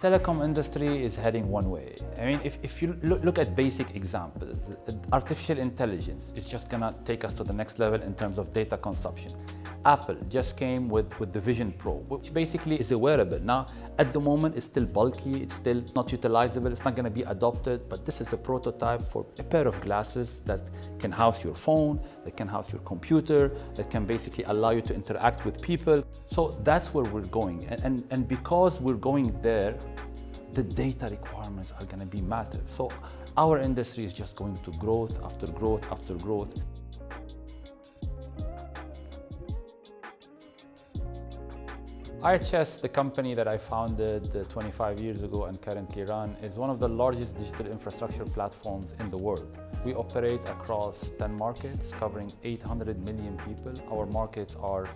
Telecom industry is heading one way. I mean, if you look at basic examples, artificial intelligence is just gonna take us to the next level in terms of data consumption. Apple just came with the Vision Pro, which basically is a wearable. Now, at the moment, it's still bulky, it's still not utilizable, it's not gonna be adopted, but this is a prototype for a pair of glasses that can house your phone, that can house your computer, that can basically allow you to interact with people. So that's where we're going. And because we're going there, the data requirements are going to be massive. So our industry is just going to growth after growth after growth. IHS, the company that I founded 25 years ago and currently run, is one of the largest digital infrastructure platforms in the world. We operate across 10 markets, covering 800 million people. Our markets are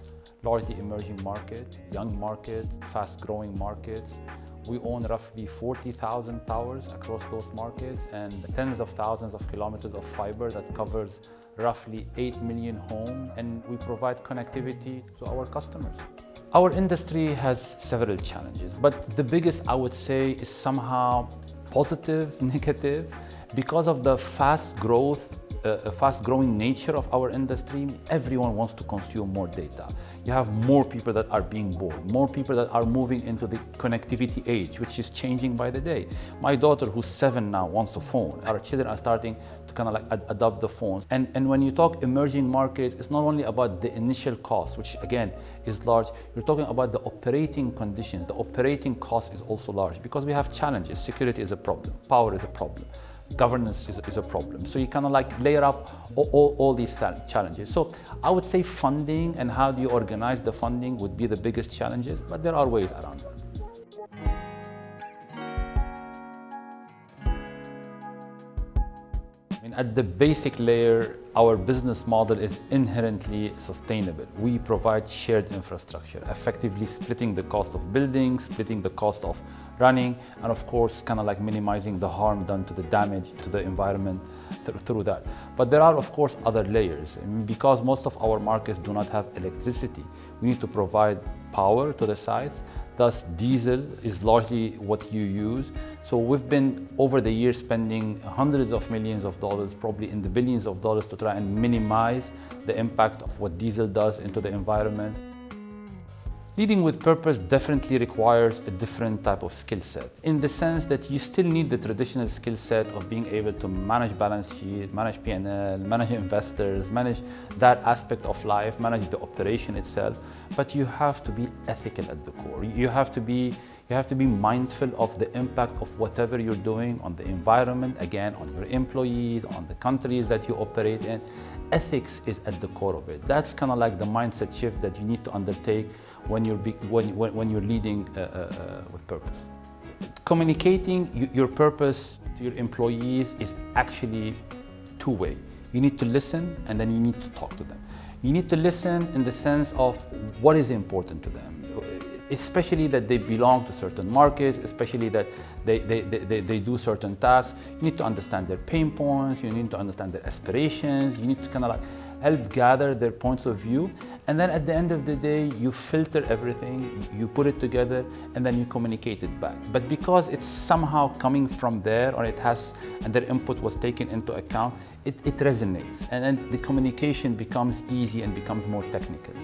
largely emerging markets, young markets, fast-growing markets. We own roughly 40,000 towers across those markets and tens of thousands of kilometers of fiber that covers roughly 8 million homes, and we provide connectivity to our customers. Our industry has several challenges, but the biggest, I would say, is somehow positive, negative. Because of the fast-growing nature of our industry, everyone wants to consume more data. You have more people that are being born, more people that are moving into the connectivity age, which is changing by the day. My daughter, who's 7 now, wants a phone. Our children are starting to kind of like adopt the phones. And when you talk emerging markets, it's not only about the initial cost, which again is large, you're talking about the operating conditions. The operating cost is also large because we have challenges. Security is a problem, power is a problem. Governance is a problem. So you kind of like layer up all these challenges. So I would say funding and how do you organize the funding would be the biggest challenges, but there are ways around that. I mean, at the basic layer, our business model is inherently sustainable. We provide shared infrastructure, effectively splitting the cost of building, splitting the cost of running, and of course, kind of like minimizing the harm done to the damage to the environment through that. But there are, of course, other layers. I mean, because most of our markets do not have electricity, we need to provide power to the sites. Thus, diesel is largely what you use. So we've been, over the years, spending hundreds of millions of dollars, probably in the billions of dollars, to try and minimize the impact of what diesel does into the environment. Leading with purpose definitely requires a different type of skill set, in the sense that you still need the traditional skill set of being able to manage balance sheet, manage P&L, manage investors, manage that aspect of life, manage the operation itself, but you have to be ethical at the core. You have to be mindful of the impact of whatever you're doing on the environment, again, on your employees, on the countries that you operate in. Ethics is at the core of it. That's kind of like the mindset shift that you need to undertake when you're leading with purpose. Communicating your purpose to your employees is actually two-way. You need to listen and then you need to talk to them. You need to listen in the sense of what is important to them, especially that they belong to certain markets, especially that they do certain tasks. You need to understand their pain points, you need to understand their aspirations, you need to kind of like help gather their points of view. And then at the end of the day, you filter everything, you put it together, and then you communicate it back. But because it's somehow coming from there, or and their input was taken into account, it resonates. And then the communication becomes easy and becomes more technical.